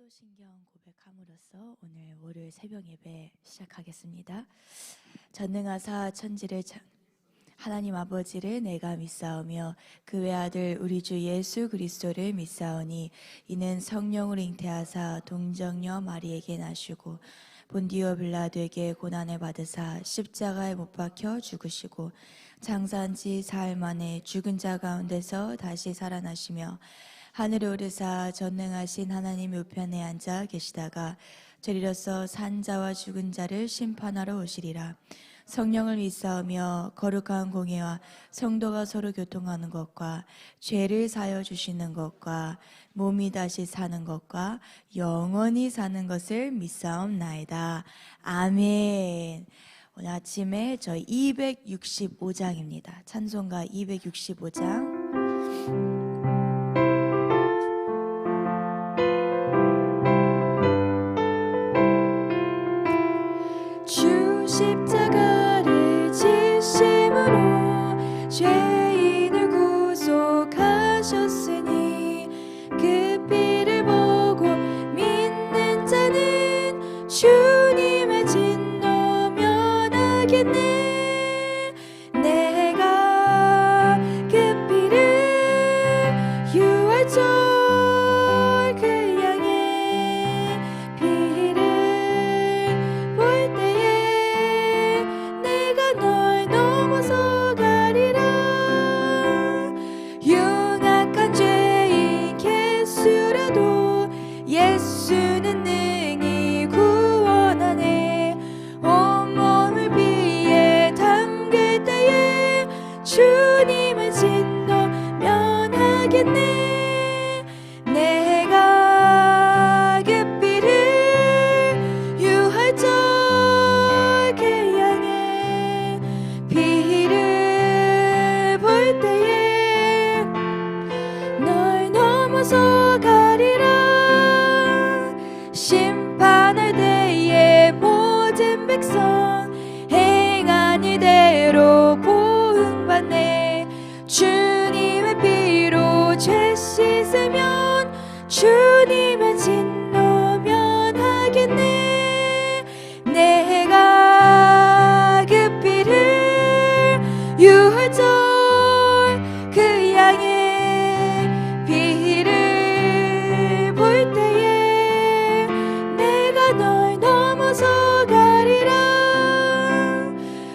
사도신경 고백함으로써 오늘 월요일 새벽 예배 시작하겠습니다. 전능하사 천지를 하나님 아버지를 내가 믿사오며 그 외아들 우리 주 예수 그리스도를 믿사오니 이는 성령을 잉태하사 동정녀 마리에게 나시고 본디오 빌라도에게 고난을 받으사 십자가에 못 박혀 죽으시고 장사한 지 사흘 만에 죽은 자 가운데서 다시 살아나시며 하늘에 오르사 전능하신 하나님 우편에 앉아 계시다가 저리로서 산 자와 죽은 자를 심판하러 오시리라. 성령을 믿사오며 거룩한 공예와 성도가 서로 교통하는 것과 죄를 사여 주시는 것과 몸이 다시 사는 것과 영원히 사는 것을 믿사옵나이다. 아멘. 오늘 아침에 저희 265장입니다. 찬송가 265장. 십자가를 지심으로 죄인을 구속하셨으니 그 피를 보고 믿는 자는 주님의 진노 면하겠네. 내가 그 피를 유월절 예수는 능히 구원하네. 온몸을 피에 담글 때에 주님의 진노 면하겠네. 내가 그 피를 유월절케 향해 피를 볼 때에 널 넘어서 가리라. 심판할 때에 모든 백성 행한 일대로 보응받네. 주님의 피로 죄 씻으면 주님의 진노 면하겠네. 내가 그 피를 유월절 그 양의 피를 볼 때에 널 넘어서 가리라.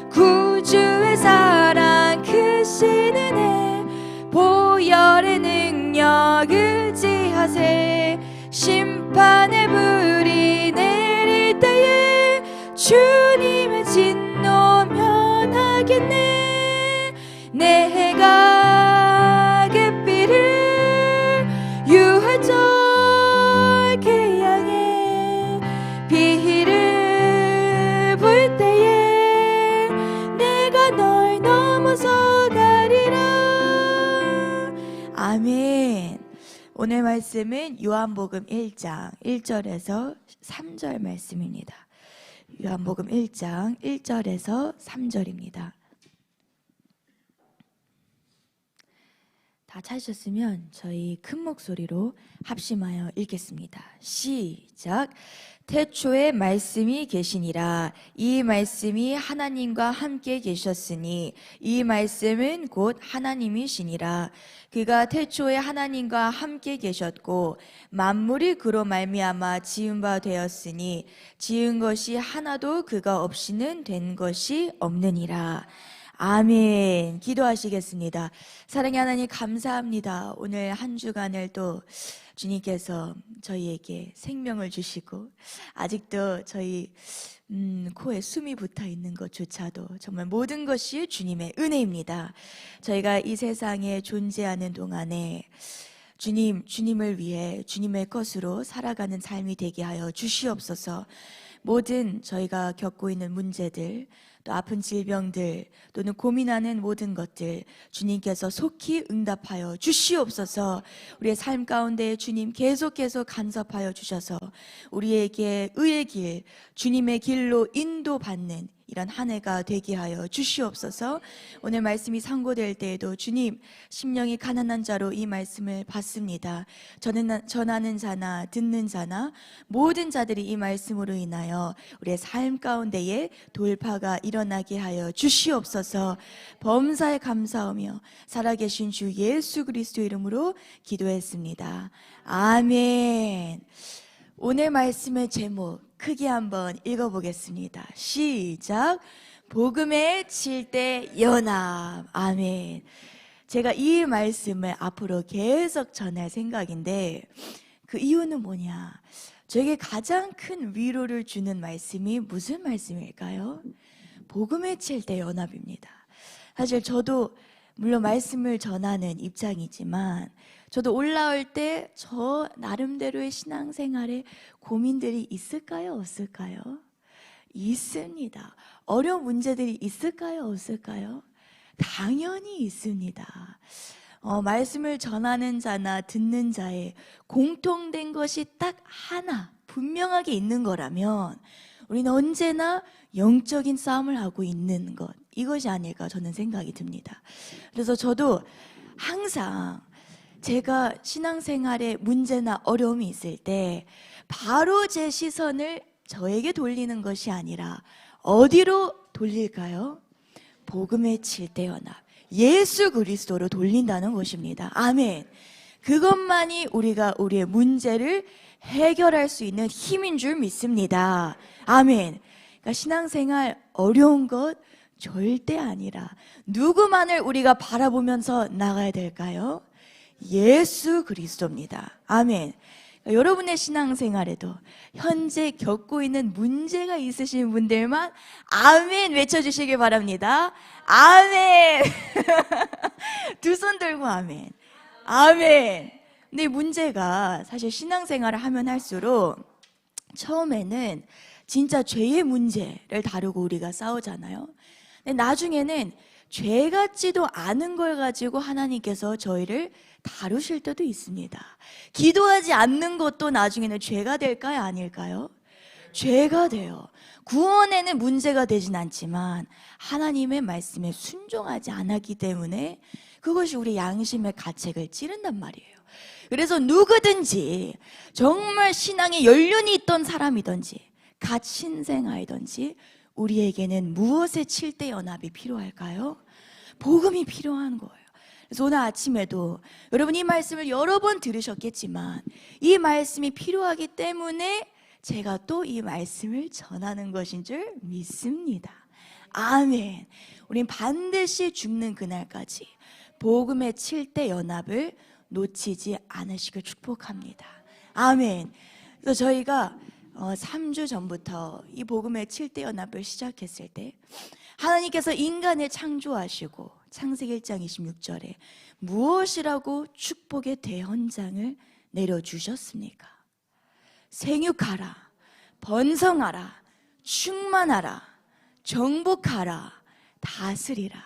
구주의 사랑 크신 은혜 보혈의 능력 의지하세. 심판의 불이 내릴 때에 주님의 진노 면하겠네. 내가 그 피를 유월절케 향해 피를 볼 때에 내가 널 넘어서 가리라. 아멘. 오늘 말씀은 요한복음 1장 1절에서 3절 말씀입니다. 요한복음 1장 1절에서 3절입니다. 다 찾으셨으면 저희 큰 목소리로 합심하여 읽겠습니다. 시작. 태초에 말씀이 계시니라. 이 말씀이 하나님과 함께 계셨으니 이 말씀은 곧 하나님이시니라. 그가 태초에 하나님과 함께 계셨고 만물이 그로 말미암아 지은 바 되었으니 지은 것이 하나도 그가 없이는 된 것이 없느니라. 아멘. 기도하시겠습니다. 사랑의 하나님 감사합니다. 오늘 한 주간을 또 주님께서 저희에게 생명을 주시고 아직도 저희 코에 숨이 붙어 있는 것조차도 정말 모든 것이 주님의 은혜입니다. 저희가 이 세상에 존재하는 동안에 주님을 위해 주님의 것으로 살아가는 삶이 되게 하여 주시옵소서. 모든 저희가 겪고 있는 문제들, 또 아픈 질병들, 또는 고민하는 모든 것들 주님께서 속히 응답하여 주시옵소서. 우리의 삶 가운데 주님 계속해서 간섭하여 주셔서 우리에게 의의 길, 주님의 길로 인도받는 이런 한 해가 되게 하여 주시옵소서. 오늘 말씀이 상고될 때에도 주님, 심령이 가난한 자로 이 말씀을 받습니다. 전하는 자나 듣는 자나 모든 자들이 이 말씀으로 인하여 우리의 삶 가운데에 돌파가 일어나게 하여 주시옵소서. 범사에 감사하며 살아계신 주 예수 그리스도 이름으로 기도했습니다. 아멘. 오늘 말씀의 제목 크게 한번 읽어보겠습니다. 시작. 복음의 7대 연합. 아멘. 제가 이 말씀을 앞으로 계속 전할 생각인데 그 이유는 뭐냐? 저에게 가장 큰 위로를 주는 말씀이 무슨 말씀일까요? 복음의 7대 연합입니다. 사실 저도 물론 말씀을 전하는 입장이지만 저도 올라올 때 저 나름대로의 신앙생활에 고민들이 있을까요? 없을까요? 있습니다. 어려운 문제들이 있을까요? 없을까요? 당연히 있습니다. 말씀을 전하는 자나 듣는 자의 공통된 것이 딱 하나 분명하게 있는 거라면 우리는 언제나 영적인 싸움을 하고 있는 것, 이것이 아닐까 저는 생각이 듭니다. 그래서 저도 항상 제가 신앙생활에 문제나 어려움이 있을 때 바로 제 시선을 저에게 돌리는 것이 아니라 어디로 돌릴까요? 복음의 7대 연합, 예수 그리스도로 돌린다는 것입니다. 아멘. 그것만이 우리가 우리의 문제를 해결할 수 있는 힘인 줄 믿습니다. 아멘. 그러니까 신앙생활 어려운 것 절대 아니라 누구만을 우리가 바라보면서 나가야 될까요? 예수 그리스도입니다. 아멘. 그러니까 여러분의 신앙생활에도 현재 겪고 있는 문제가 있으신 분들만 아멘 외쳐주시길 바랍니다. 아멘. 두 손 들고 아멘. 아멘. 근데 문제가 사실 신앙생활을 하면 할수록 처음에는 진짜 죄의 문제를 다루고 우리가 싸우잖아요. 근데 나중에는 죄 같지도 않은 걸 가지고 하나님께서 저희를 다루실 때도 있습니다. 기도하지 않는 것도 나중에는 죄가 될까요? 아닐까요? 죄가 돼요. 구원에는 문제가 되진 않지만 하나님의 말씀에 순종하지 않았기 때문에 그것이 우리 양심의 가책을 찌른단 말이에요. 그래서 누구든지 정말 신앙에 연륜이 있던 사람이든지 갓 신생아이든지 우리에게는 무엇의 7대 연합이 필요할까요? 복음이 필요한 거예요. 그래서 오늘 아침에도 여러분 이 말씀을 여러 번 들으셨겠지만 이 말씀이 필요하기 때문에 제가 또 이 말씀을 전하는 것인 줄 믿습니다. 아멘. 우린 반드시 죽는 그날까지 복음의 7대 연합을 놓치지 않으시길 축복합니다. 아멘. 그래서 저희가 3주 전부터 이 복음의 7대 연합을 시작했을 때 하나님께서 인간을 창조하시고 창세기 1장 26절에 무엇이라고 축복의 대헌장을 내려주셨습니까? 생육하라, 번성하라, 충만하라, 정복하라, 다스리라.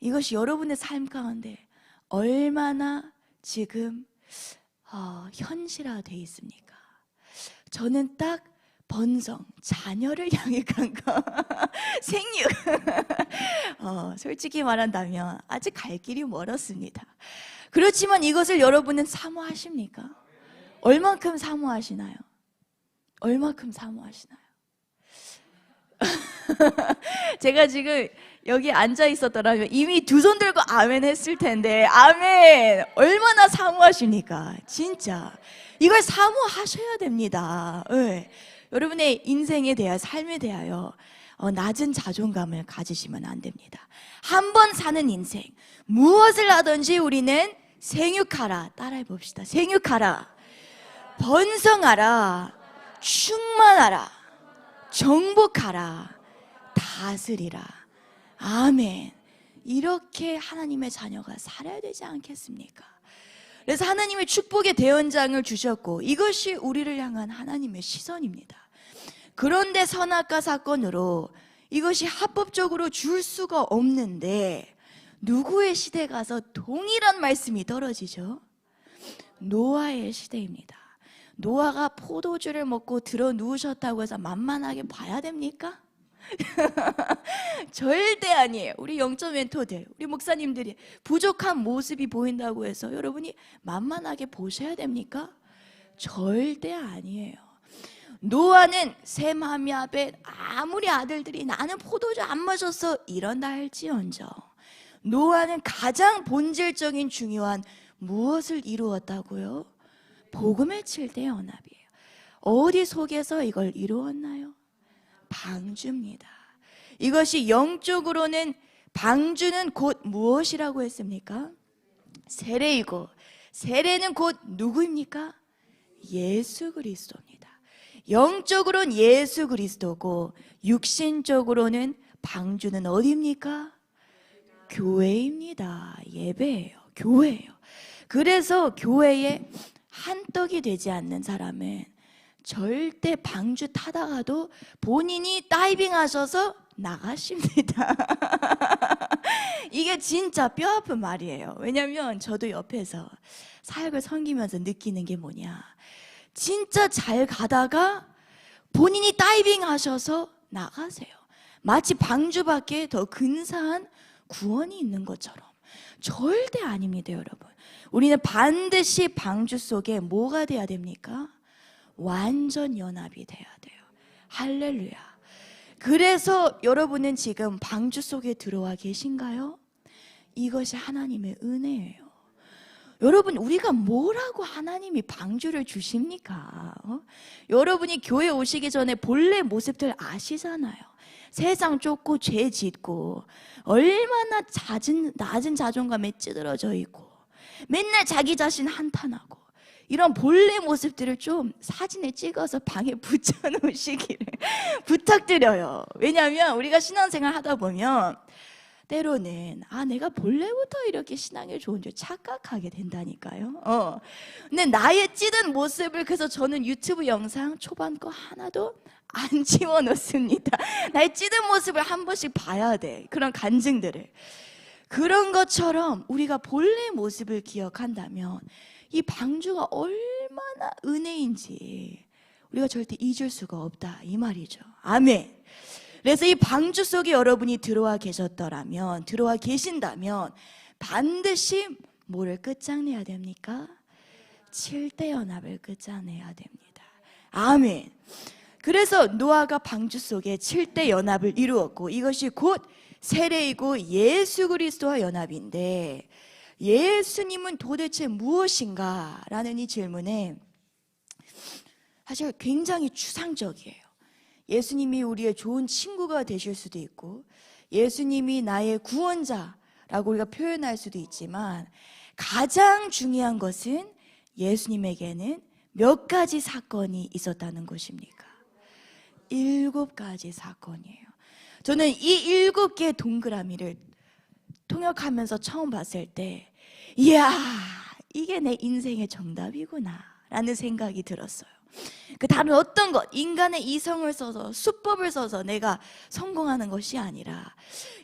이것이 여러분의 삶 가운데 얼마나 지금 현실화되어 있습니까? 저는 딱 번성, 자녀를 향해 간 거, 생육. 솔직히 말한다면 아직 갈 길이 멀었습니다. 그렇지만 이것을 여러분은 사모하십니까? 얼만큼 사모하시나요? 얼만큼 사모하시나요? 제가 지금 여기 앉아 있었더라면 이미 두 손 들고 아멘 했을 텐데, 아멘! 얼마나 사모하십니까? 진짜. 이걸 사모하셔야 됩니다. 네. 여러분의 인생에 대하여, 삶에 대하여 낮은 자존감을 가지시면 안 됩니다. 한 번 사는 인생, 무엇을 하든지 우리는 생육하라. 따라해 봅시다. 생육하라. 번성하라. 충만하라. 정복하라. 다스리라. 아멘. 이렇게 하나님의 자녀가 살아야 되지 않겠습니까? 그래서 하나님의 축복의 대연장을 주셨고 이것이 우리를 향한 하나님의 시선입니다. 그런데 선악과 사건으로 이것이 합법적으로 줄 수가 없는데 누구의 시대 가서 동일한 말씀이 떨어지죠? 노아의 시대입니다. 노아가 포도주를 먹고 들어 누우셨다고 해서 만만하게 봐야 됩니까? 절대 아니에요. 우리 영적 멘토들, 우리 목사님들이 부족한 모습이 보인다고 해서 여러분이 만만하게 보셔야 됩니까? 절대 아니에요. 노아는 셈, 함, 야벳 아무리 아들들이 나는 포도주 안 마셨어 이런다 할지언정 노아는 가장 본질적인 중요한 무엇을 이루었다고요? 복음의 7대 연합이에요. 어디 속에서 이걸 이루었나요? 방주입니다. 이것이 영적으로는 방주는 곧 무엇이라고 했습니까? 세례이고 세례는 곧 누구입니까? 예수 그리스도입니다. 영적으로는 예수 그리스도고 육신적으로는 방주는 어디입니까? 교회입니다. 예배예요. 교회예요. 그래서 교회에 한떡이 되지 않는 사람은 절대 방주 타다가도 본인이 다이빙 하셔서 나가십니다. 이게 진짜 뼈아픈 말이에요. 왜냐하면 저도 옆에서 사역을 섬기면서 느끼는 게 뭐냐, 진짜 잘 가다가 본인이 다이빙 하셔서 나가세요. 마치 방주밖에 더 근사한 구원이 있는 것처럼. 절대 아닙니다, 여러분. 우리는 반드시 방주 속에 뭐가 돼야 됩니까? 완전 연합이 돼야 돼요. 할렐루야. 그래서 여러분은 지금 방주 속에 들어와 계신가요? 이것이 하나님의 은혜예요. 여러분, 우리가 뭐라고 하나님이 방주를 주십니까? 여러분이 교회 오시기 전에 본래 모습들 아시잖아요. 세상 쫓고 죄 짓고 얼마나 낮은 자존감에 찌들어져 있고 맨날 자기 자신 한탄하고 이런 본래 모습들을 좀 사진에 찍어서 방에 붙여놓으시기를 부탁드려요. 왜냐하면 우리가 신앙생활 하다 보면 때로는 내가 본래부터 이렇게 신앙이 좋은 줄 착각하게 된다니까요. 근데 나의 찌든 모습을, 그래서 저는 유튜브 영상 초반 거 하나도 안 지워놓습니다. 나의 찌든 모습을 한 번씩 봐야 돼. 그런 간증들을. 그런 것처럼 우리가 본래 모습을 기억한다면 이 방주가 얼마나 은혜인지 우리가 절대 잊을 수가 없다, 이 말이죠. 아멘. 그래서 이 방주 속에 여러분이 들어와 계셨더라면, 들어와 계신다면 반드시 뭐를 끝장내야 됩니까? 7대 연합을 끝장내야 됩니다. 아멘. 그래서 노아가 방주 속에 7대 연합을 이루었고, 이것이 곧 세례이고 예수 그리스도와 연합인데, 예수님은 도대체 무엇인가? 라는 이 질문에 사실 굉장히 추상적이에요. 예수님이 우리의 좋은 친구가 되실 수도 있고, 예수님이 나의 구원자라고 우리가 표현할 수도 있지만, 가장 중요한 것은 예수님에게는 몇 가지 사건이 있었다는 것입니까? 7가지 사건이에요. 저는 이 7개의 동그라미를 통역하면서 처음 봤을 때, 이야, 이게 내 인생의 정답이구나 라는 생각이 들었어요. 그 다른 어떤 것, 인간의 이성을 써서 수법을 써서 내가 성공하는 것이 아니라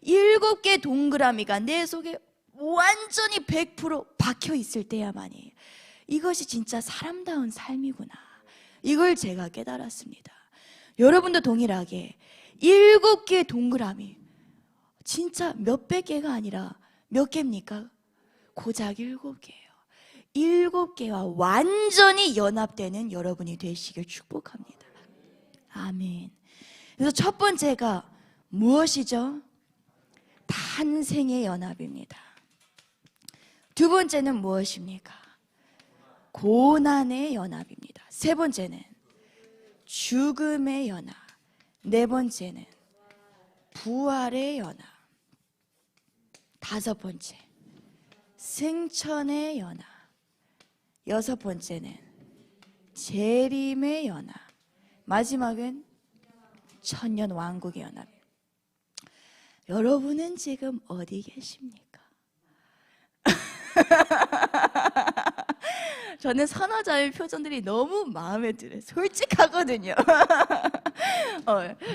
7개 동그라미가 내 속에 완전히 100% 박혀 있을 때야만이 이것이 진짜 사람다운 삶이구나, 이걸 제가 깨달았습니다. 여러분도 동일하게 7개의 동그라미, 진짜 몇백 개가 아니라 몇 개입니까? 고작 7개예요. 7개와 완전히 연합되는 여러분이 되시길 축복합니다. 아멘. 그래서 첫 번째가 무엇이죠? 탄생의 연합입니다. 두 번째는 무엇입니까? 고난의 연합입니다. 세 번째는 죽음의 연합. 네 번째는 부활의 연합. 다섯 번째, 승천의 연합. 여섯 번째는 재림의 연합. 마지막은 천년 왕국의 연합. 여러분은 지금 어디 계십니까? 저는 선호자의 표정들이 너무 마음에 들어요. 솔직하거든요.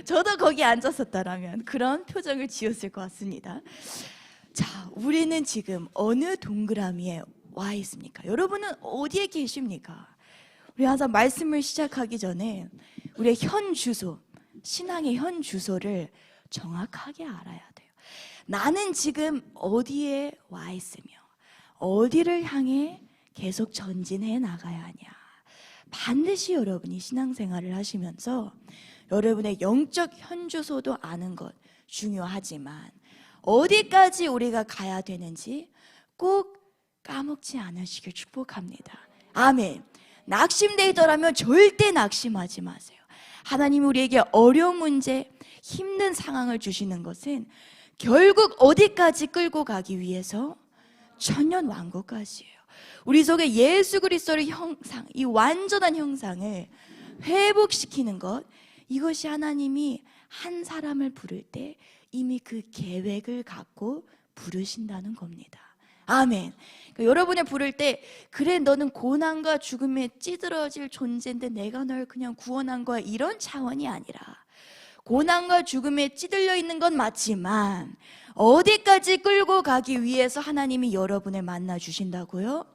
저도 거기 앉았었다라면 그런 표정을 지었을 것 같습니다. 자, 우리는 지금 어느 동그라미에 와 있습니까? 여러분은 어디에 계십니까? 우리 항상 말씀을 시작하기 전에 우리의 현 주소, 신앙의 현 주소를 정확하게 알아야 돼요. 나는 지금 어디에 와 있으며 어디를 향해 계속 전진해 나가야 하냐. 반드시 여러분이 신앙생활을 하시면서 여러분의 영적 현주소도 아는 것 중요하지만 어디까지 우리가 가야 되는지 꼭 까먹지 않으시길 축복합니다. 아멘. 낙심되더라면 절대 낙심하지 마세요. 하나님이 우리에게 어려운 문제, 힘든 상황을 주시는 것은 결국 어디까지 끌고 가기 위해서 천년왕국까지예요. 우리 속에 예수 그리스도의 형상, 이 완전한 형상을 회복시키는 것, 이것이 하나님이 한 사람을 부를 때 이미 그 계획을 갖고 부르신다는 겁니다. 아멘. 그러니까 여러분을 부를 때 그래 너는 고난과 죽음에 찌들어질 존재인데 내가 널 그냥 구원한 거야, 이런 차원이 아니라 고난과 죽음에 찌들려 있는 건 맞지만 어디까지 끌고 가기 위해서 하나님이 여러분을 만나 주신다고요?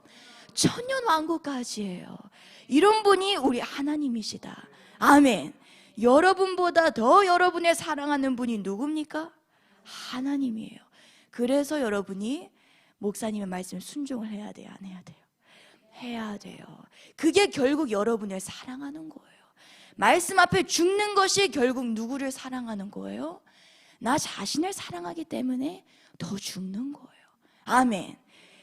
천년왕국까지예요. 이런 분이 우리 하나님이시다. 아멘. 여러분보다 더 여러분을 사랑하는 분이 누굽니까? 하나님이에요. 그래서 여러분이 목사님의 말씀에 순종을 해야 돼요? 안 해야 돼요? 해야 돼요. 그게 결국 여러분을 사랑하는 거예요. 말씀 앞에 죽는 것이 결국 누구를 사랑하는 거예요? 나 자신을 사랑하기 때문에 더 죽는 거예요. 아멘.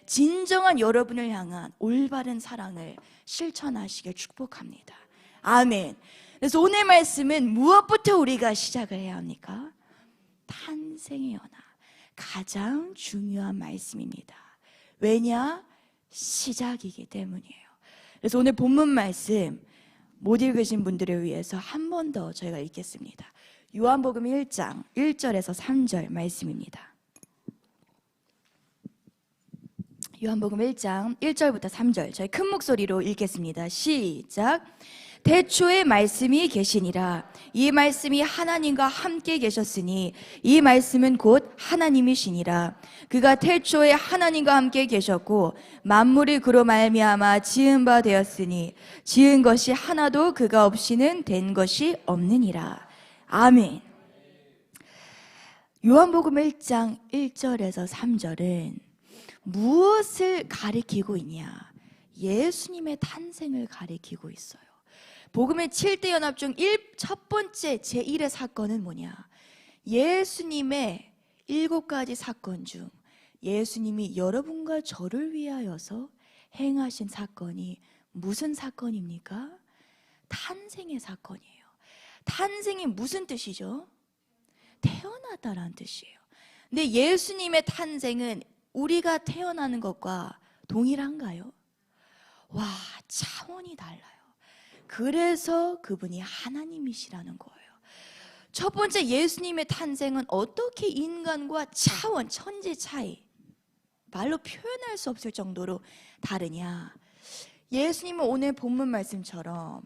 진정한 여러분을 향한 올바른 사랑을 실천하시길 축복합니다. 아멘. 그래서 오늘 말씀은 무엇부터 우리가 시작을 해야 합니까? 탄생의 연합. 가장 중요한 말씀입니다. 왜냐? 시작이기 때문이에요. 그래서 오늘 본문 말씀 못 읽으신 분들을 위해서 한 번 더 저희가 읽겠습니다. 요한복음 1장 1절에서 3절 말씀입니다. 요한복음 1장 1절부터 3절 저희 큰 목소리로 읽겠습니다. 시작. 태초에 말씀이 계시니라. 이 말씀이 하나님과 함께 계셨으니 이 말씀은 곧 하나님이시니라. 그가 태초에 하나님과 함께 계셨고 만물이 그로 말미암아 지은 바 되었으니 지은 것이 하나도 그가 없이는 된 것이 없느니라. 아멘. 요한복음 1장 1절에서 3절은 무엇을 가리키고 있냐? 예수님의 탄생을 가리키고 있어요. 복음의 7대 연합 중 첫 번째 제1의 사건은 뭐냐? 예수님의 7가지 사건 중 예수님이 여러분과 저를 위하여서 행하신 사건이 무슨 사건입니까? 탄생의 사건이에요. 탄생이 무슨 뜻이죠? 태어나다라는 뜻이에요. 근데 예수님의 탄생은 우리가 태어나는 것과 동일한가요? 와, 차원이 달라요. 그래서 그분이 하나님이시라는 거예요. 첫 번째 예수님의 탄생은 어떻게 인간과 차원, 천지 차이, 말로 표현할 수 없을 정도로 다르냐? 예수님은 오늘 본문 말씀처럼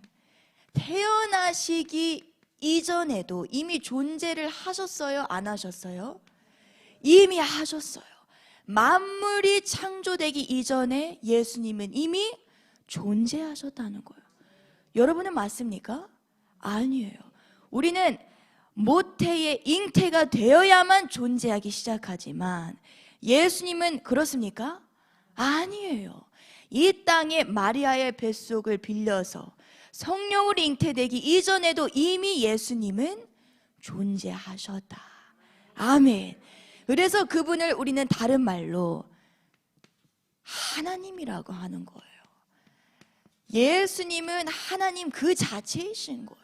태어나시기 이전에도 이미 존재를 하셨어요? 안 하셨어요? 이미 하셨어요. 만물이 창조되기 이전에 예수님은 이미 존재하셨다는 거예요. 여러분은 맞습니까? 아니에요. 우리는 모태의 잉태가 되어야만 존재하기 시작하지만 예수님은 그렇습니까? 아니에요. 이 땅에 마리아의 뱃속을 빌려서 성령으로 잉태되기 이전에도 이미 예수님은 존재하셨다. 아멘. 그래서 그분을 우리는 다른 말로 하나님이라고 하는 거예요. 예수님은 하나님 그 자체이신 거예요.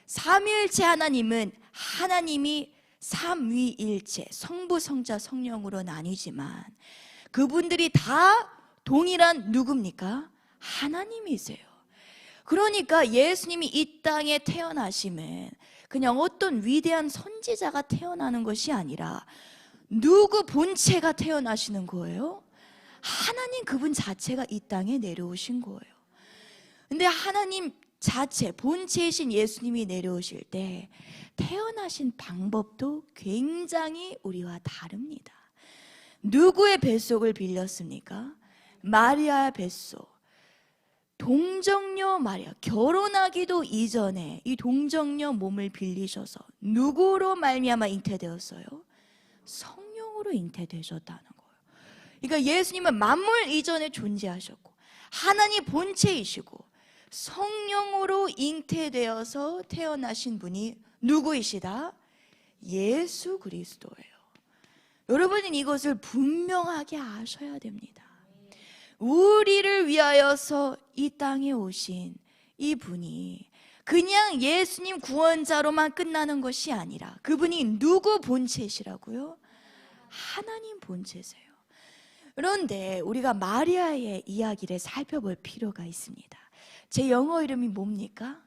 삼위일체 하나님은 하나님이 삼위일체, 성부, 성자, 성령으로 나뉘지만 그분들이 다 동일한 누굽니까? 하나님이세요. 그러니까 예수님이 이 땅에 태어나심은 그냥 어떤 위대한 선지자가 태어나는 것이 아니라 누구 본체가 태어나시는 거예요? 하나님 그분 자체가 이 땅에 내려오신 거예요. 근데 하나님 자체, 본체이신 예수님이 내려오실 때 태어나신 방법도 굉장히 우리와 다릅니다. 누구의 뱃속을 빌렸습니까? 마리아의 뱃속. 동정녀 마리아, 결혼하기도 이전에 이 동정녀 몸을 빌리셔서 누구로 말미암아 잉태되었어요? 성령으로 잉태되셨다는 거예요. 그러니까 예수님은 만물 이전에 존재하셨고 하나님 본체이시고 성령으로 잉태되어서 태어나신 분이 누구이시다? 예수 그리스도예요. 여러분은 이것을 분명하게 아셔야 됩니다. 우리를 위하여서 이 땅에 오신 이 분이 그냥 예수님 구원자로만 끝나는 것이 아니라 그분이 누구 본체시라고요? 하나님 본체세요. 그런데 우리가 마리아의 이야기를 살펴볼 필요가 있습니다. 제 영어 이름이 뭡니까?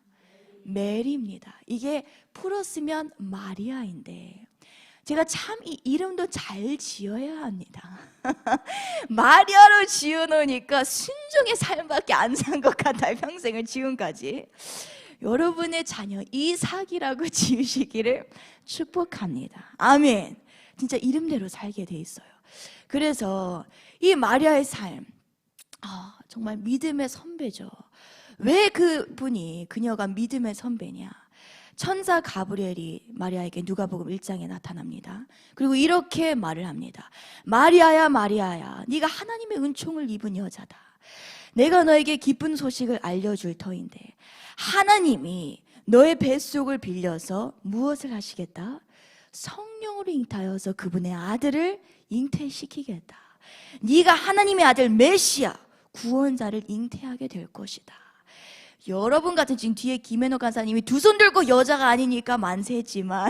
메리입니다. 이게 풀었으면 마리아인데 제가 참 이 이름도 잘 지어야 합니다. 마리아로 지어놓으니까 순종의 삶밖에 안 산 것 같아요. 평생을 지금까지. 여러분의 자녀 이삭이라고 지으시기를 축복합니다. 아멘. 진짜 이름대로 살게 돼 있어요. 그래서 이 마리아의 삶, 정말 믿음의 선배죠. 왜 그녀가 믿음의 선배냐? 천사 가브리엘이 마리아에게 누가복음 1장에 나타납니다. 그리고 이렇게 말을 합니다. 마리아야 마리아야, 네가 하나님의 은총을 입은 여자다. 내가 너에게 기쁜 소식을 알려줄 터인데 하나님이 너의 뱃속을 빌려서 무엇을 하시겠다? 성령으로 잉태하여서 그분의 아들을 잉태시키겠다. 네가 하나님의 아들 메시아 구원자를 잉태하게 될 것이다. 여러분 같은 지금 뒤에 김혜노 간사님이 두 손 들고 여자가 아니니까 만세지만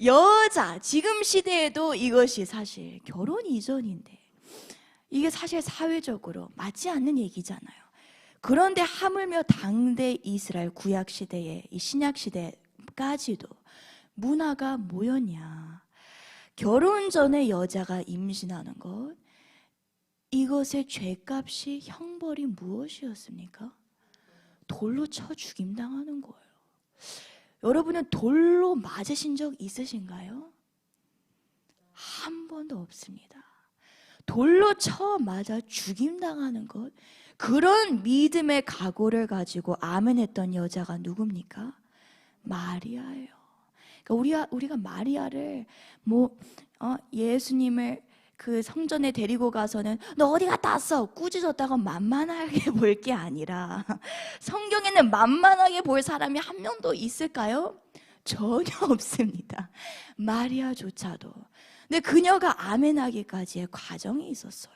여자 지금 시대에도 이것이 사실 결혼 이전인데 이게 사실 사회적으로 맞지 않는 얘기잖아요. 그런데 하물며 당대 이스라엘 구약 시대에 이 신약 시대까지도 문화가 뭐였냐? 결혼 전에 여자가 임신하는 것, 이것의 죄값이 형벌이 무엇이었습니까? 돌로 쳐 죽임당하는 거예요. 여러분은 돌로 맞으신 적 있으신가요? 한 번도 없습니다. 돌로 쳐 맞아 죽임당하는 것, 그런 믿음의 각오를 가지고 아멘했던 여자가 누굽니까? 마리아예요. 그러니까 우리가 마리아를 예수님을 그 성전에 데리고 가서는 너 어디 갔다 왔어? 꾸짖었다고 만만하게 볼 게 아니라 성경에는 만만하게 볼 사람이 한 명도 있을까요? 전혀 없습니다. 마리아조차도. 근데 그녀가 아멘하기까지의 과정이 있었어요.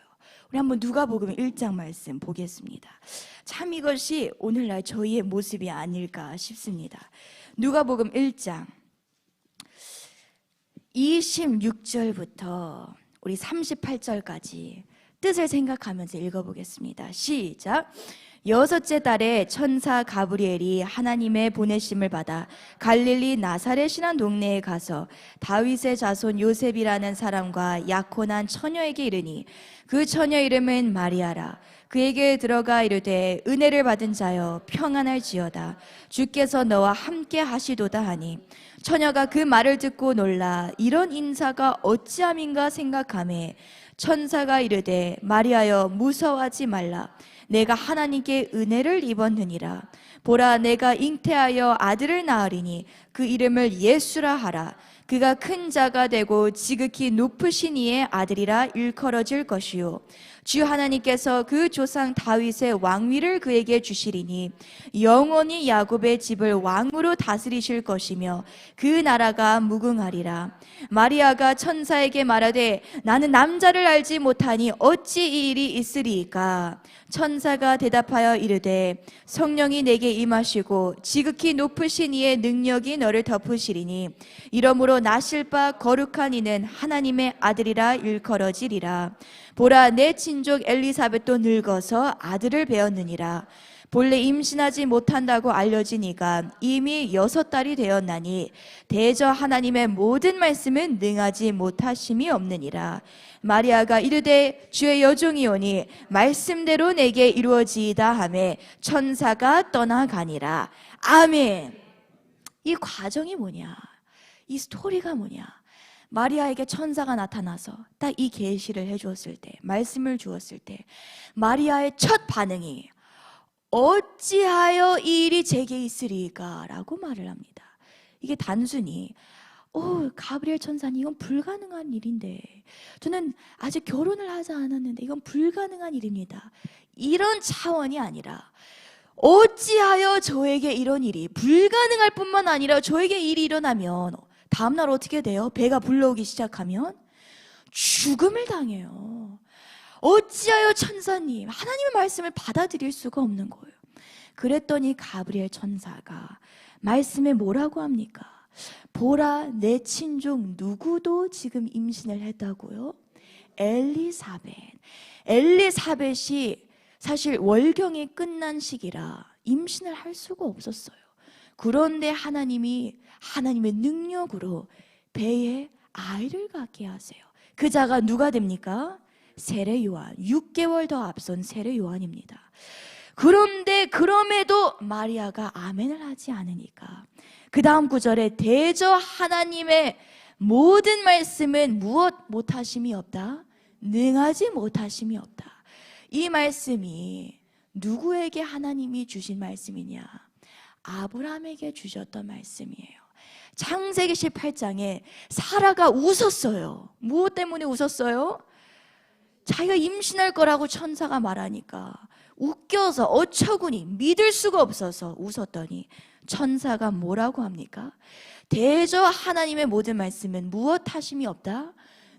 우리 한번 누가복음 1장 말씀 보겠습니다. 참 이것이 오늘날 저희의 모습이 아닐까 싶습니다. 누가복음 1장 26절부터 우리 38절까지 뜻을 생각하면서 읽어보겠습니다. 시작. 여섯째 달에 천사 가브리엘이 하나님의 보내심을 받아 갈릴리 나사렛이라는 동네에 가서 다윗의 자손 요셉이라는 사람과 약혼한 처녀에게 이르니 그 처녀 이름은 마리아라. 그에게 들어가 이르되 은혜를 받은 자여 평안할지어다. 주께서 너와 함께 하시도다 하니 처녀가 그 말을 듣고 놀라 이런 인사가 어찌함인가 생각하매 천사가 이르되 마리아여 무서워하지 말라. 내가 하나님께 은혜를 입었느니라. 보라 내가 잉태하여 아들을 낳으리니 그 이름을 예수라 하라. 그가 큰 자가 되고 지극히 높으신 이의 아들이라 일컬어질 것이요 주 하나님께서 그 조상 다윗의 왕위를 그에게 주시리니 영원히 야곱의 집을 왕으로 다스리실 것이며 그 나라가 무궁하리라. 마리아가 천사에게 말하되 나는 남자를 알지 못하니 어찌 이 일이 있으리이까? 천사가 대답하여 이르되 성령이 내게 임하시고 지극히 높으신 이의 능력이 너를 덮으시리니 이러므로 나실 바 거룩한 이는 하나님의 아들이라 일컬어지리라. 보라 내 친족 엘리사벳도 늙어서 아들을 배었느니라. 본래 임신하지 못한다고 알려진 이가 이미 6달이 되었나니 대저 하나님의 모든 말씀은 능하지 못하심이 없느니라. 마리아가 이르되 주의 여종이오니 말씀대로 내게 이루어지이다 하매 천사가 떠나가니라. 아멘. 이 과정이 뭐냐? 이 스토리가 뭐냐? 마리아에게 천사가 나타나서 딱 이 계시를 해주었을 때, 말씀을 주었을 때 마리아의 첫 반응이 어찌하여 이 일이 제게 있으리까? 라고 말을 합니다. 이게 단순히 가브리엘 천사님, 이건 불가능한 일인데, 저는 아직 결혼을 하지 않았는데 이건 불가능한 일입니다, 이런 차원이 아니라 어찌하여 저에게 이런 일이, 불가능할 뿐만 아니라 저에게 일이 일어나면 다음날 어떻게 돼요? 배가 불러오기 시작하면 죽음을 당해요. 어찌하여 천사님, 하나님의 말씀을 받아들일 수가 없는 거예요. 그랬더니 가브리엘 천사가 말씀에 뭐라고 합니까? 보라, 내 친족 누구도 지금 임신을 했다고요? 엘리사벳이 사실 월경이 끝난 시기라 임신을 할 수가 없었어요. 그런데 하나님의 능력으로 배에 아이를 갖게 하세요. 그 자가 누가 됩니까? 세례 요한, 6개월 더 앞선 세례 요한입니다. 그런데 그럼에도 마리아가 아멘을 하지 않으니까 그 다음 구절에 대저 하나님의 모든 말씀은 무엇 못하심이 없다? 능하지 못하심이 없다. 이 말씀이 누구에게 하나님이 주신 말씀이냐? 아브라함에게 주셨던 말씀이에요. 창세기 18장에 사라가 웃었어요. 무엇 때문에 웃었어요? 자기가 임신할 거라고 천사가 말하니까 웃겨서 어처구니 믿을 수가 없어서 웃었더니 천사가 뭐라고 합니까? 대저 하나님의 모든 말씀은 무엇 하심이 없다?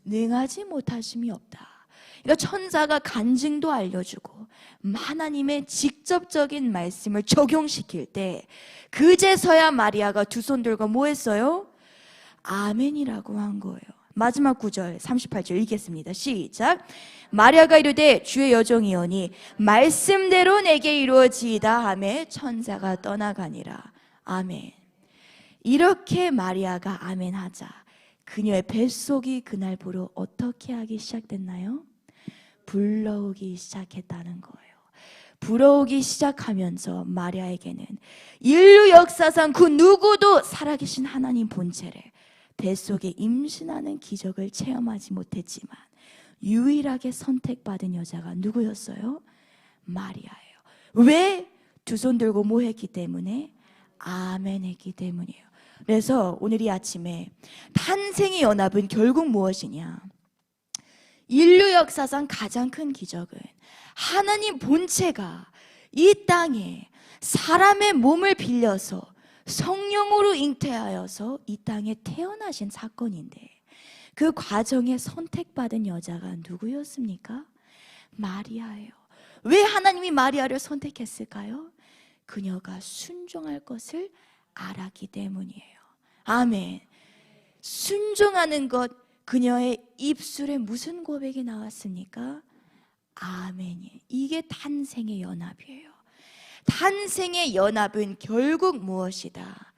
능하지 못하심이 없다. 그러니까 천사가 간증도 알려주고 하나님의 직접적인 말씀을 적용시킬 때 그제서야 마리아가 두 손 들고 뭐 했어요? 아멘이라고 한 거예요. 마지막 구절 38절 읽겠습니다. 시작. 마리아가 이르되 주의 여종이오니 말씀대로 내게 이루어지이다 하매 천사가 떠나가니라. 아멘. 이렇게 마리아가 아멘하자 그녀의 뱃속이 그날부로 어떻게 하기 시작됐나요? 불러오기 시작했다는 거예요. 불어오기 시작하면서 마리아에게는 인류 역사상 그 누구도 살아계신 하나님 본체를 뱃속에 임신하는 기적을 체험하지 못했지만 유일하게 선택받은 여자가 누구였어요? 마리아예요. 왜? 두 손 들고 뭐 했기 때문에? 아멘 했기 때문이에요. 그래서 오늘 이 아침에 탄생의 연합은 결국 무엇이냐? 인류 역사상 가장 큰 기적은 하나님 본체가 이 땅에 사람의 몸을 빌려서 성령으로 잉태하여서 이 땅에 태어나신 사건인데 그 과정에 선택받은 여자가 누구였습니까? 마리아예요. 왜 하나님이 마리아를 선택했을까요? 그녀가 순종할 것을 알았기 때문이에요. 아멘. 순종하는 것, 그녀의 입술에 무슨 고백이 나왔습니까? 아멘이에요. 이게 탄생의 연합이에요. 탄생의 연합은 결국 무엇이다?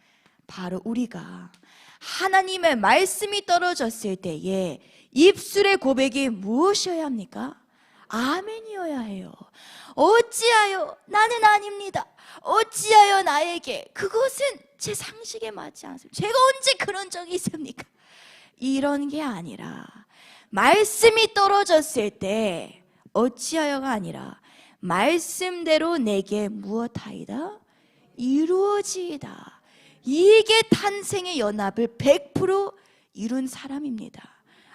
바로 우리가 하나님의 말씀이 떨어졌을 때에 입술의 고백이 무엇이어야 합니까? 아멘이어야 해요. 어찌하여 나는 아닙니다. 어찌하여 나에게 그것은 제 상식에 맞지 않습니다. 제가 언제 그런 적이 있습니까? 이런 게 아니라 말씀이 떨어졌을 때 어찌하여가 아니라 말씀대로 내게 무엇하이다? 이루어지이다. 이게 탄생의 연합을 100% 이룬 사람입니다.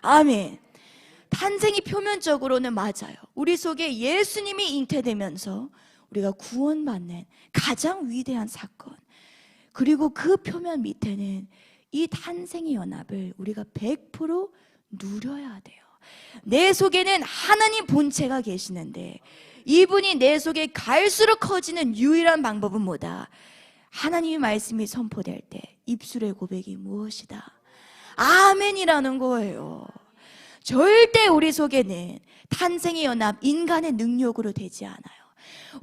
아멘. 탄생이 표면적으로는 맞아요. 우리 속에 예수님이 잉태되면서 우리가 구원받는 가장 위대한 사건. 그리고 그 표면 밑에는 이 탄생의 연합을 우리가 100% 누려야 돼요. 내 속에는 하나님 본체가 계시는데 이분이 내 속에 갈수록 커지는 유일한 방법은 뭐다? 하나님의 말씀이 선포될 때 입술의 고백이 무엇이다? 아멘이라는 거예요. 절대 우리 속에는 탄생의 연합, 인간의 능력으로 되지 않아요.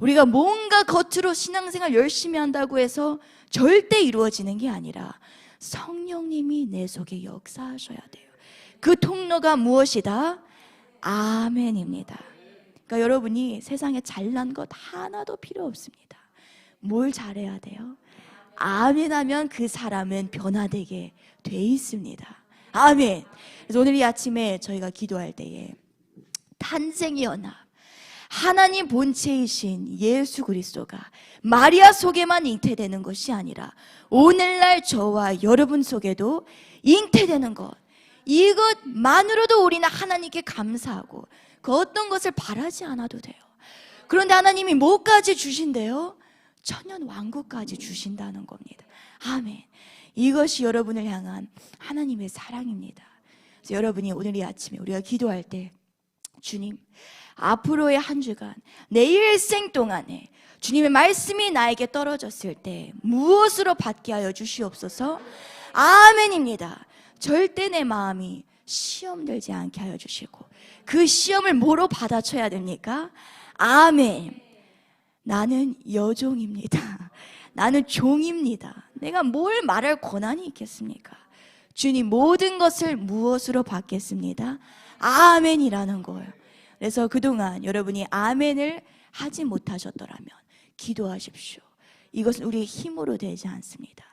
우리가 뭔가 겉으로 신앙생활 열심히 한다고 해서 절대 이루어지는 게 아니라 성령님이 내 속에 역사하셔야 돼요. 그 통로가 무엇이다? 아멘입니다. 그러니까 여러분이 세상에 잘난 것 하나도 필요 없습니다. 뭘 잘해야 돼요? 아멘하면 그 사람은 변화되게 돼 있습니다. 아멘. 그래서 오늘 이 아침에 저희가 기도할 때에 탄생의 연합, 하나님 본체이신 예수 그리스도가 마리아 속에만 잉태되는 것이 아니라 오늘날 저와 여러분 속에도 잉태되는 것, 이것만으로도 우리는 하나님께 감사하고 그 어떤 것을 바라지 않아도 돼요. 그런데 하나님이 뭐까지 주신대요? 천년 왕국까지 주신다는 겁니다. 아멘. 이것이 여러분을 향한 하나님의 사랑입니다. 그래서 여러분이 오늘 이 아침에 우리가 기도할 때, 주님, 앞으로의 한 주간 내 일생 동안에 주님의 말씀이 나에게 떨어졌을 때 무엇으로 받게 하여 주시옵소서. 아멘입니다. 절대 내 마음이 시험 들지 않게 하여 주시고, 그 시험을 뭐로 받아쳐야 됩니까? 아멘. 나는 여종입니다. 나는 종입니다. 내가 뭘 말할 권한이 있겠습니까? 주님, 모든 것을 무엇으로 받겠습니다? 아멘이라는 거예요. 그래서 그동안 여러분이 아멘을 하지 못하셨더라면 기도하십시오. 이것은 우리의 힘으로 되지 않습니다.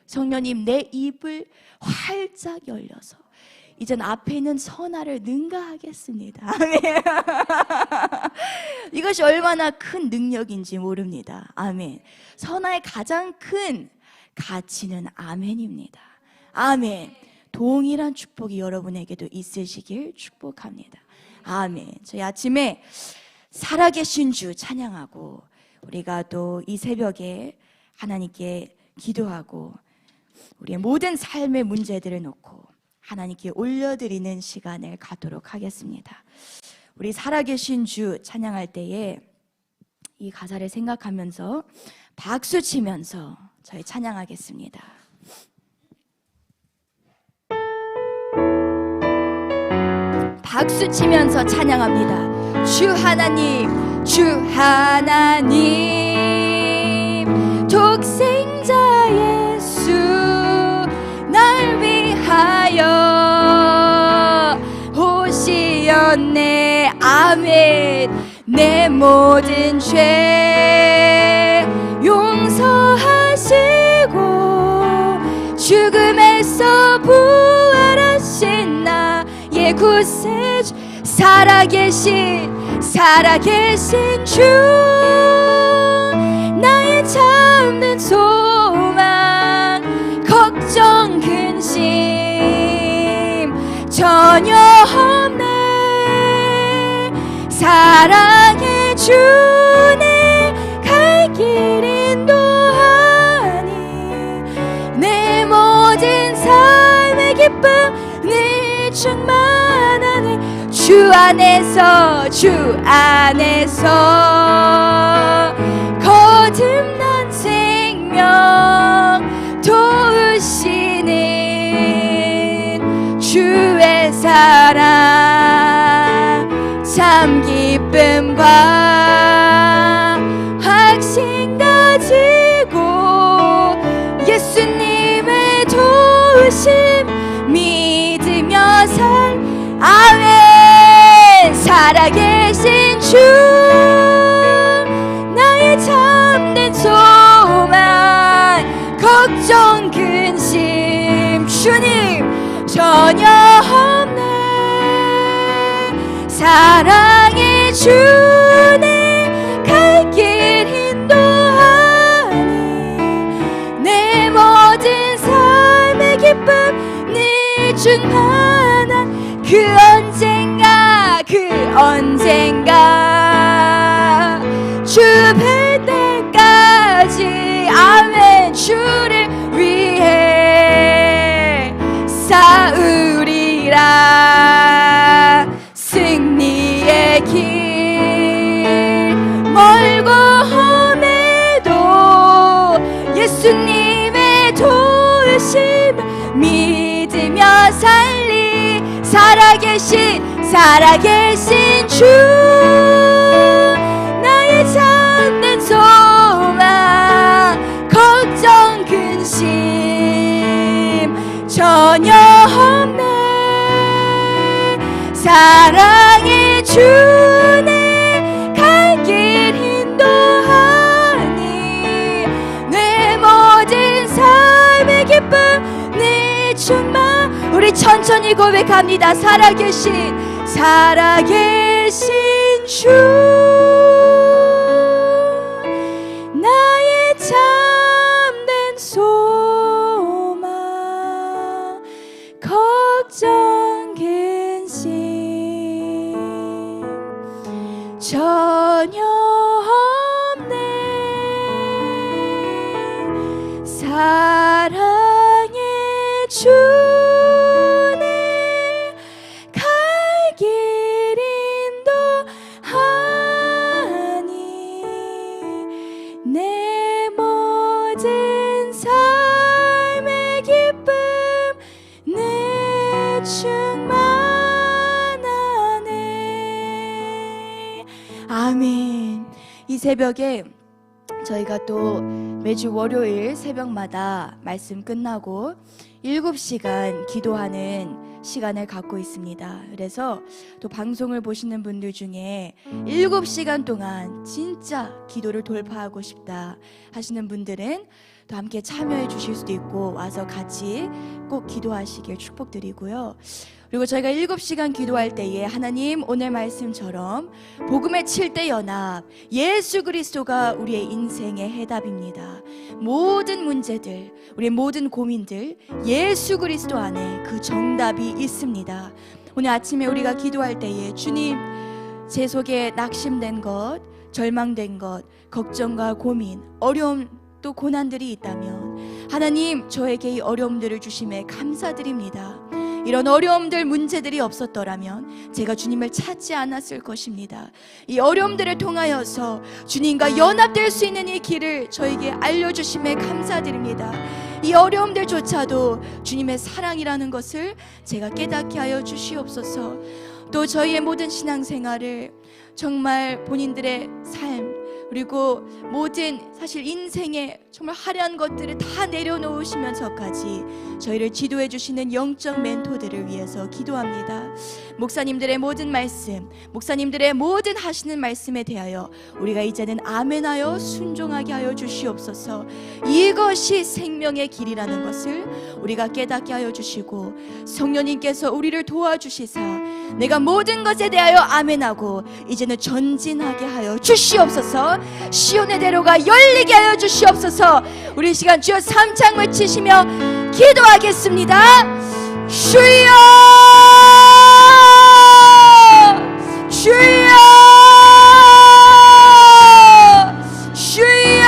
성령님, 내 입을 활짝 열려서 이젠 앞에 있는 선화를 능가하겠습니다. 아멘. 이것이 얼마나 큰 능력인지 모릅니다. 아멘. 선화의 가장 큰 가치는 아멘입니다. 아멘. 동일한 축복이 여러분에게도 있으시길 축복합니다. 아멘. 저희 아침에 살아계신 주 찬양하고, 우리가 또 이 새벽에 하나님께 기도하고 우리의 모든 삶의 문제들을 놓고 하나님께 올려드리는 시간을 갖도록 하겠습니다. 우리 살아계신 주 찬양할 때에 이 가사를 생각하면서 박수 치면서 저희 찬양하겠습니다. 박수 치면서 찬양합니다. 주 하나님, 주 하나님, 독생자 예수 날 위하여 오시었네. 아멘. 내 모든 죄 용서하시고 죽음에서 부활하신 나의 구세주, 살아계신 주, 나의 참된 소망, 걱정 근심 전혀 없네. 사랑해 주네 갈 길 인도하니 내 모든 삶의 기쁨 늘 충만하네. 주 안에서 거듭난 생명 도우시는 주의 사랑, 참 기쁨과 확신 가지고 예수님의 도우심 믿으며 아멘. 살아계신 주, 나의 참된 소망, 걱정 근심 주님 전혀 없네. 사랑해 주네 갈 길 인도하니 내 모든 삶의 기쁨 늘 충만한 그 언젠가 주 뵐 때까지 아멘. 주를 위해 싸우리라. 승리의 길 멀고 험해도 예수님의 도우심 믿으며 살리. 살아계신 주, 나의 참된 소망, 걱정 근심 전혀 없네. 사랑해 주네 갈 길 인도하니 내 모든 삶의 기쁨 늘 충만. 우리 천천히 간절히 고백합니다. 살아계신 주, 나의 참된 소망, 걱정 근심 전혀 없네. 사랑의 주네 갈 길 인도하니 내 모든 삶의 기쁨 늘 충만하네. 아멘. 이 새벽에 저희가 또 매주 월요일 새벽마다 말씀 끝나고 7시간 기도하는 시간을 갖고 있습니다. 그래서 또 방송을 보시는 분들 중에 7시간 동안 진짜 기도를 돌파하고 싶다 하시는 분들은 또 함께 참여해 주실 수도 있고 와서 같이 꼭 기도하시길 축복드리고요. 그리고 저희가 7시간 기도할 때에 하나님 오늘 말씀처럼 복음의 7대 연합, 예수 그리스도가 우리의 인생의 해답입니다. 모든 문제들, 우리의 모든 고민들 예수 그리스도 안에 그 정답이 있습니다. 오늘 아침에 우리가 기도할 때에 주님, 제 속에 낙심된 것, 절망된 것, 걱정과 고민, 어려움 또 고난들이 있다면 하나님 저에게 이 어려움들을 주심에 감사드립니다. 이런 어려움들, 문제들이 없었더라면 제가 주님을 찾지 않았을 것입니다. 이 어려움들을 통하여서 주님과 연합될 수 있는 이 길을 저에게 알려주심에 감사드립니다. 이 어려움들조차도 주님의 사랑이라는 것을 제가 깨닫게 하여 주시옵소서. 또 저희의 모든 신앙생활을 정말 본인들의 삶 그리고 모든 사실 인생의 정말 화려한 것들을 다 내려놓으시면서까지 저희를 지도해 주시는 영적 멘토들을 위해서 기도합니다. 목사님들의 모든 말씀, 목사님들의 모든 하시는 말씀에 대하여 우리가 이제는 아멘하여 순종하게 하여 주시옵소서. 이것이 생명의 길이라는 것을 우리가 깨닫게 하여 주시고 성령님께서 우리를 도와주시사 내가 모든 것에 대하여 아멘하고 이제는 전진하게 하여 주시옵소서. 시온의 대로가 열리게 하여 주시옵소서. 우리 시간 주여 3창 외치시며 기도하겠습니다. 주여, 주여, 주여.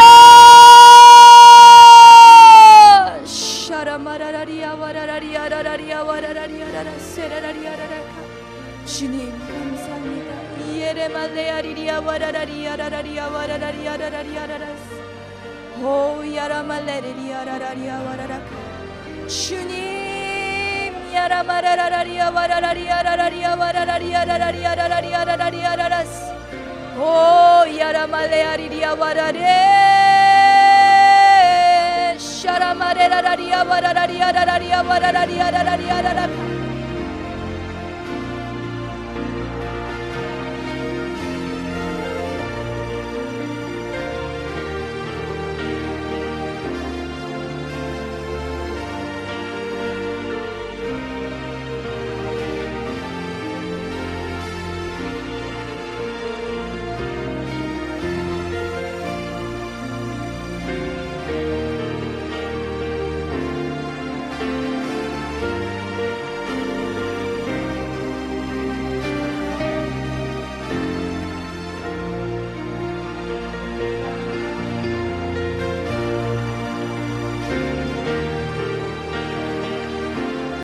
샤라마라라리아 와라라리아 라라리아 와라라리아 라라 세라라리아 라라카. 주님 감사합니다. 이에레말레아리리아 와라라리아 라라리아 와라라리아 라라리아 라라스. 오 야라말레리아 라라리아 와라라카. 주님 야라마라라리아 와라라리아 라라리아 와라라리아 라라리아 라라리아 라라리아 라라스. 오 야라말레아리리아 와라레 샤라마레라라리아 와라라리아 라라리아 와라라리아 라라리아 라라카.